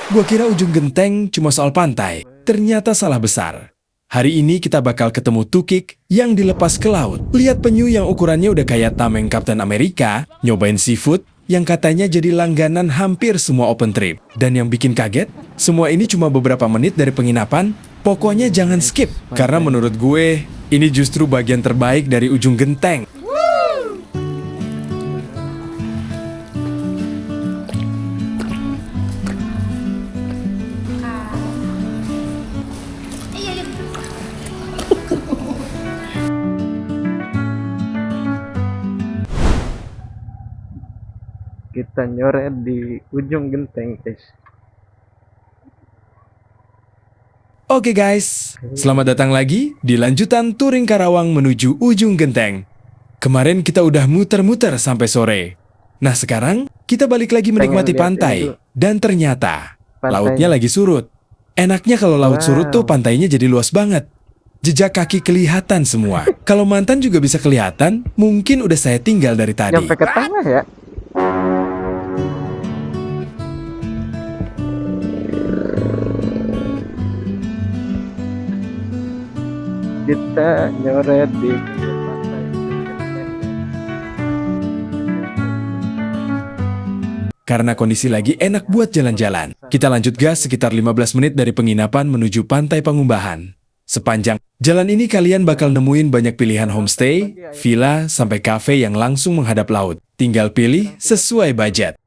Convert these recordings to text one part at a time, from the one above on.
Gua kira Ujung Genteng cuma soal pantai, ternyata salah besar. Hari ini kita bakal ketemu tukik yang dilepas ke laut. Lihat penyu yang ukurannya udah kayak tameng Kapten Amerika, nyobain seafood yang katanya jadi langganan hampir semua open trip. Dan yang bikin kaget, semua ini cuma beberapa menit dari penginapan. Pokoknya jangan skip, karena menurut gue, ini justru bagian terbaik dari Ujung Genteng. Kita nyoret di ujung genteng, guys. Oke guys, selamat datang lagi di lanjutan touring Karawang menuju Ujung Genteng. Kemarin kita udah muter-muter sampai sore. Nah sekarang kita balik lagi menikmati lihat ini pantai. dulu. Dan ternyata Pantai. lautnya lagi surut. Enaknya kalau laut surut tuh pantainya jadi luas banget. Jejak kaki kelihatan semua. Kalau mantan juga bisa kelihatan, mungkin udah saya tinggal dari tadi. Sampai ke tengah ya. Kita nyoret di pantai Genteng. Karena kondisi lagi enak buat jalan-jalan. Kita lanjut gas sekitar 15 menit dari penginapan menuju Pantai Pangumbahan. Sepanjang jalan ini kalian bakal nemuin banyak pilihan homestay, villa, sampai cafe yang langsung menghadap laut. Tinggal pilih sesuai budget.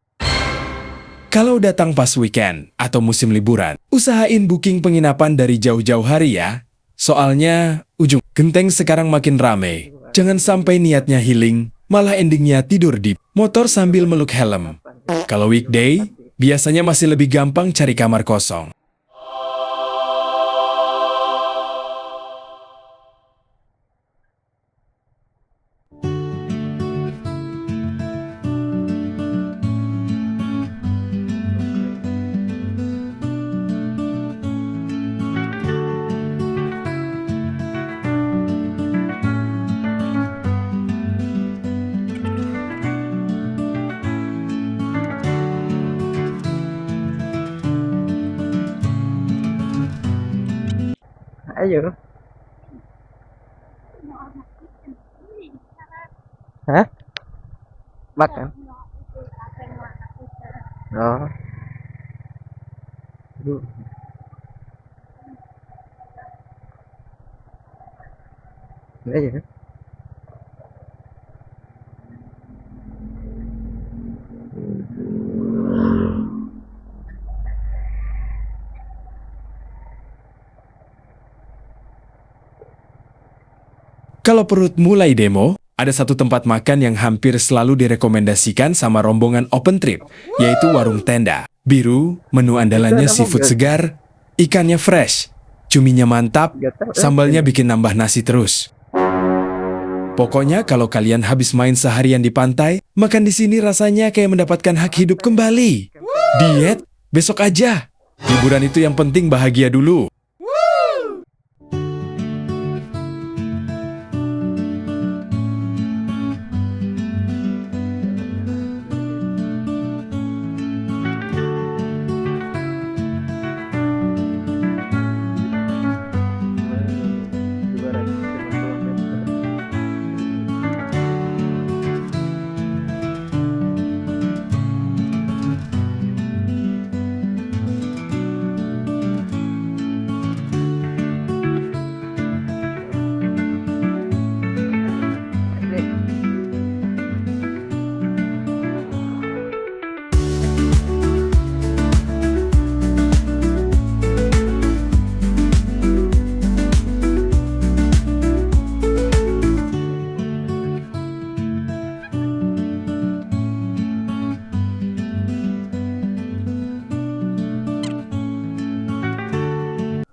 Kalau datang pas weekend atau musim liburan, usahain booking penginapan dari jauh-jauh hari ya. Soalnya Ujung Genteng sekarang makin rame. Jangan sampai niatnya healing, malah endingnya tidur di motor sambil meluk helm. Kalau weekday, biasanya masih lebih gampang cari kamar kosong. Ayo. Hah? Makan? Oh. Duh. Ayo. Kalau perut mulai demo, ada satu tempat makan yang hampir selalu direkomendasikan sama rombongan open trip, yaitu warung tenda. Biru, menu andalannya seafood segar, ikannya fresh, cuminya mantap, sambalnya bikin nambah nasi terus. Pokoknya kalau kalian habis main seharian di pantai, makan di sini rasanya kayak mendapatkan hak hidup kembali. Diet, besok aja. Liburan itu yang penting bahagia dulu.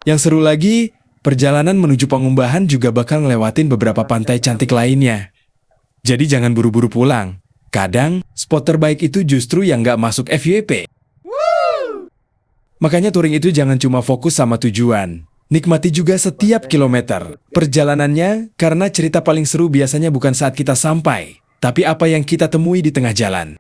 Yang seru lagi, perjalanan menuju Pangumbahan juga bakal ngelewatin beberapa pantai cantik lainnya. Jadi jangan buru-buru pulang. Kadang, spot terbaik itu justru yang nggak masuk FYP. Makanya touring itu jangan cuma fokus sama tujuan. Nikmati juga setiap kilometer perjalanannya, karena cerita paling seru biasanya bukan saat kita sampai, tapi apa yang kita temui di tengah jalan.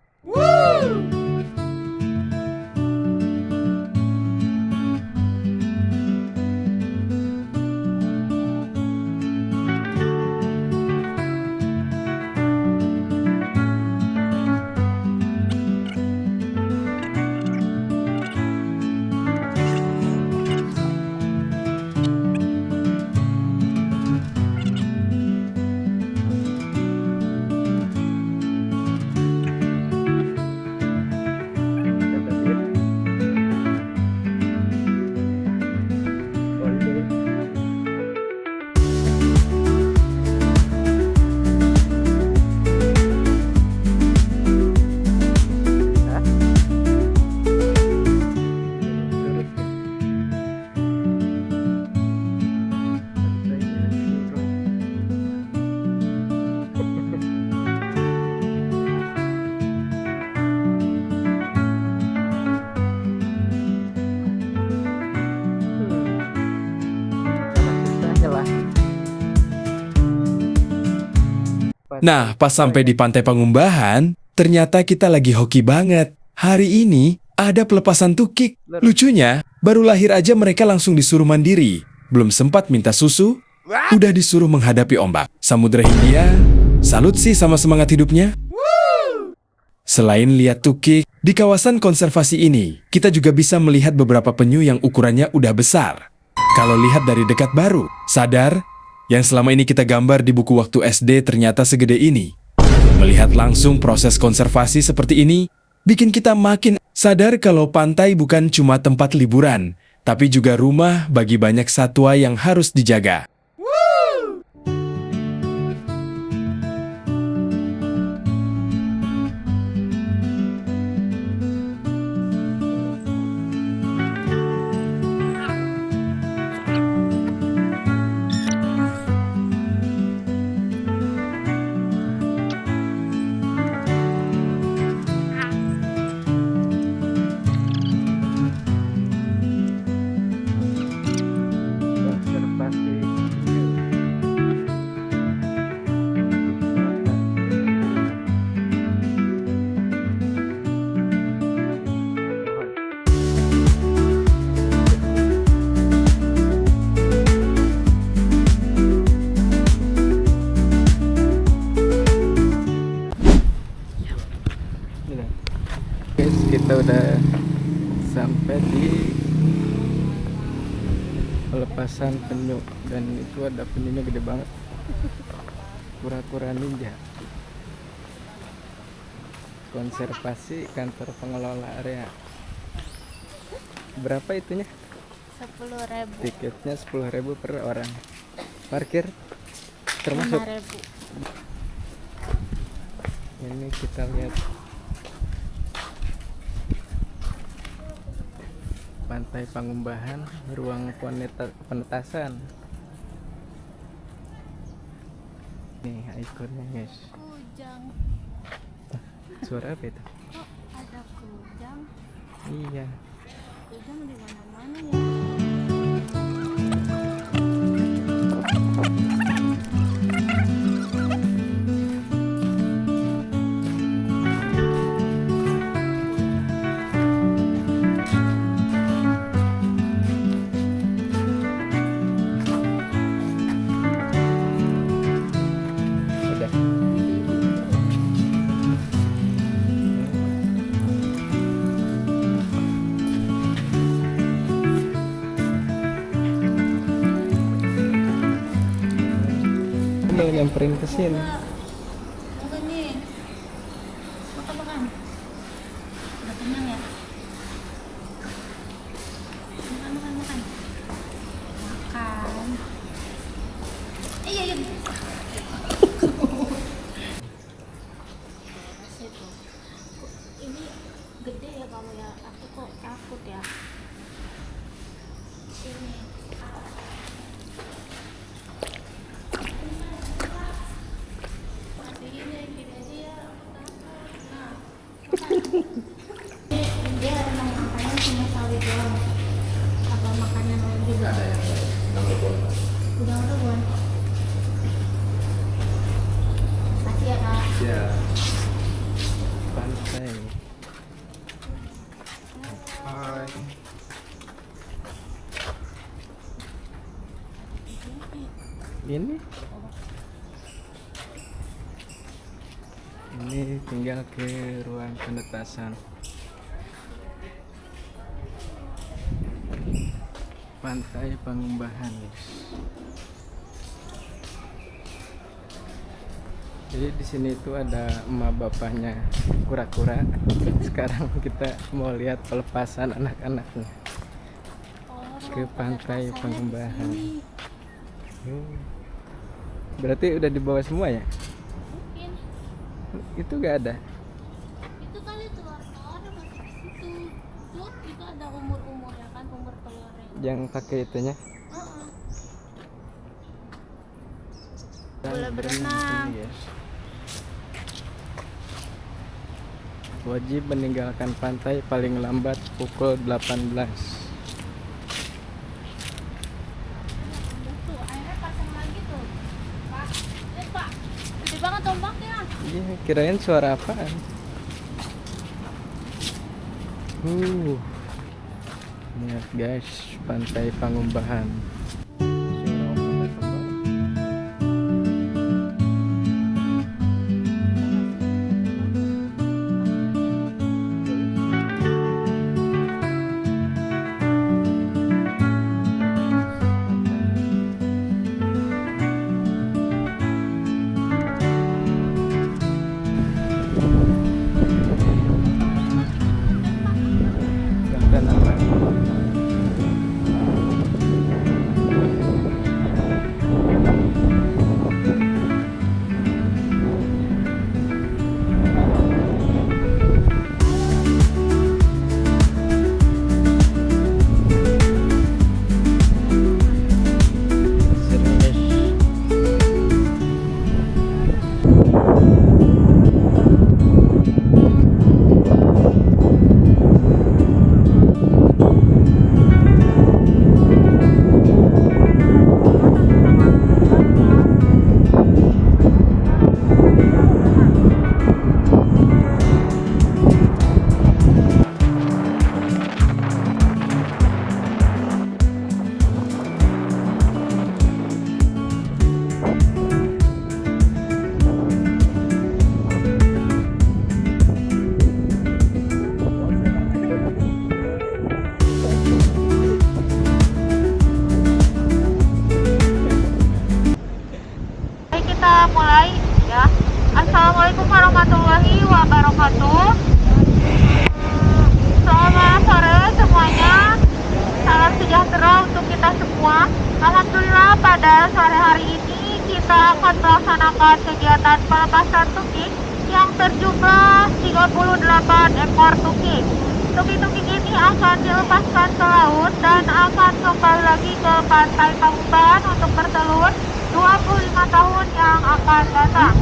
Nah, pas sampai di Pantai Pangumbahan, ternyata kita lagi hoki banget. Hari ini ada pelepasan tukik. Lucunya, baru lahir aja mereka langsung disuruh mandiri. Belum sempat minta susu, udah disuruh menghadapi ombak. Samudra Hindia, salut sih sama semangat hidupnya. Selain lihat tukik, di kawasan konservasi ini, kita juga bisa melihat beberapa penyu yang ukurannya udah besar. Kalau lihat dari dekat baru, sadar, yang selama ini kita gambar di buku waktu SD ternyata segede ini. Melihat langsung proses konservasi seperti ini, bikin kita makin sadar kalau pantai bukan cuma tempat liburan, tapi juga rumah bagi banyak satwa yang harus dijaga. Konservasi. Guys, kita udah sampai di pelepasan penyu dan itu ada penyunya gede banget. Kura-kura ninja. Konservasi kantor pengelola area. Berapa itunya? 10.000. Tiketnya 10.000 per orang. Parkir termasuk. 5.000. Ini kita lihat Pantai Pangumbahan, ruang penetasan. Nih ikonnya guys. Kujang. Suara apa itu? Kok ada kujang? Iya. Kujang di mana-mana ya. Udah. Mau nyamperin ke sini. Enggak nih. Makan. Udah kenyang ya? Makan. Makan. Iya. Situ. Ini gede ya kamu ya? Aku kok takut ya. Sini. Dia emang makannya cuma sawi doang. Apa makanan lain juga? Ada yang udang rebun. Makasih ya kak. Pantai. Hai. Ini tinggal ke ruang penetasan. Pantai Pangumbahan. Jadi di sini itu ada emak bapaknya kura-kura. Sekarang kita mau lihat pelepasan anak-anaknya ke Pantai Pangumbahan. Berarti udah dibawa semua ya? Mungkin Itu gak ada. itu kali telur-telur masih di situ. Tuh itu ada umur ya kan, umur telurnya. Yang pakai itunya. Boleh berenang. Iya. Wajib meninggalkan pantai paling lambat pukul 18. Tuh airnya pasang lagi tuh, Pak. Lihat Pak, gede banget ombak. Kirain suara apaan? Lihat guys, Pantai Pangumbahan. Suara ombak apa? Dan apa? Serius. Baik, kita mulai ya. Assalamualaikum warahmatullahi wabarakatuh. Selamat sore semuanya. Salam sejahtera untuk kita semua. Alhamdulillah pada sore hari ini kita akan melaksanakan kegiatan pelepasan tukik yang berjumlah 38 ekor tukik. Tukik-tukik ini akan dilepaskan ke laut dan akan kembali lagi ke Pantai Pangumbahan untuk bertelur 25 tahun yang akan datang.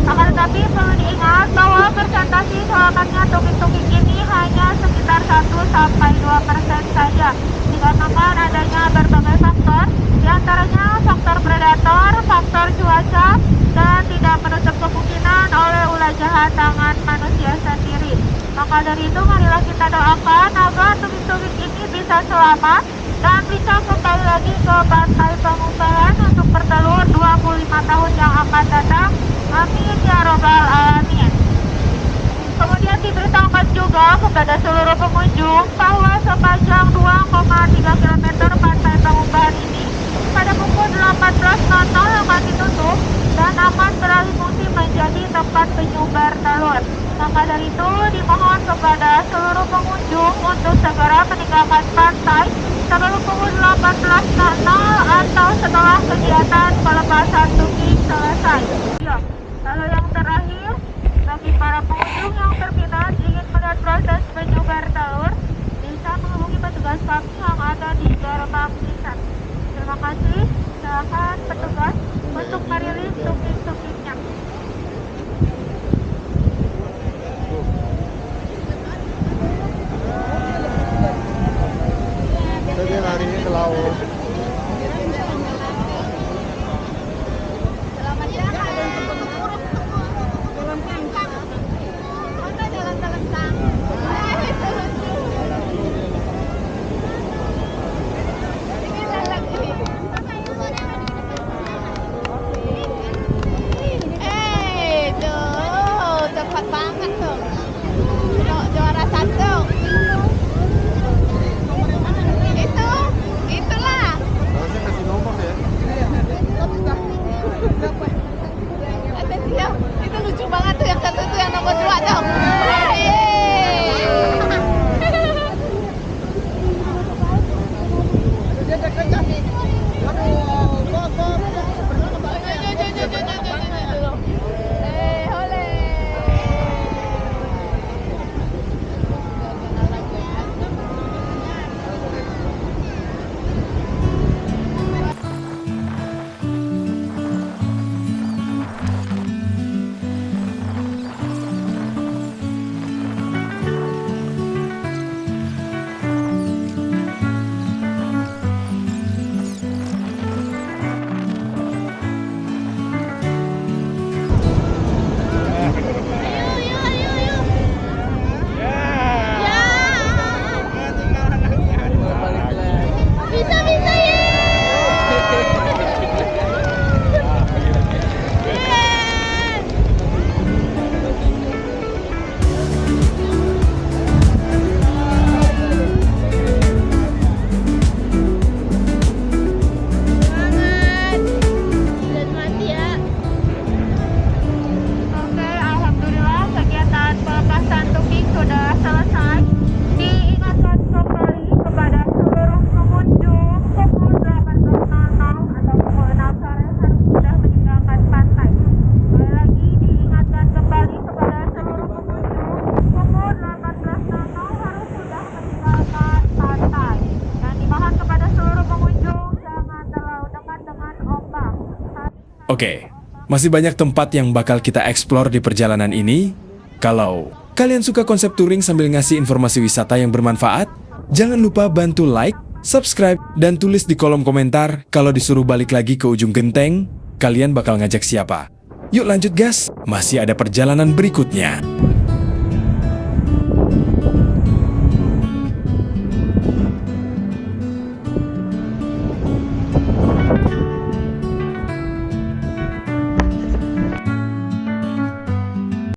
Akan tetapi perlu diingat bahwa persentase selamatnya tukik-tukik ini hanya sekitar 1-2% saja, dikarenakan adanya berbagai faktor, diantaranya faktor predator, faktor cuaca, dan tidak menutup kemungkinan oleh ulah jahat tangan manusia sendiri. Maka dari itu marilah kita doakan agar tukik-tukik ini bisa selamat dan bisa kembali lagi ke Pantai Pangumbahan untuk bertelur 25 tahun yang akan datang. Amin ya robbal alamin. Kemudian diberitahukan juga kepada seluruh pengunjung bahwa sepanjang 2,3 km Pantai Pangumbahan ini pada pukul 18.00 akan ditutup dan akan beralih fungsi menjadi tempat penyumbar telur. Maka dari itu dimohon kepada seluruh pengunjung untuk segera meninggalkan pantai sebelum pukul 18.00 atau setelah kegiatan pelepasan tukik selesai. Ya, lalu yang terakhir, bagi para pengunjung yang berminat ingin melihat proses penyumbar telur, bisa menghubungi petugas kami yang ada di gerbang Lisan. Terima kasih, silakan petugas untuk merilis tukik-tukiknya. Dia lari ke laut. Selamat jalan. Jalan jalan. Oke, masih banyak tempat yang bakal kita eksplor di perjalanan ini. Kalau kalian suka konsep touring sambil ngasih informasi wisata yang bermanfaat, jangan lupa bantu like, subscribe, dan tulis di kolom komentar kalau disuruh balik lagi ke ujung genteng, kalian bakal ngajak siapa. Yuk lanjut gas, masih ada perjalanan berikutnya.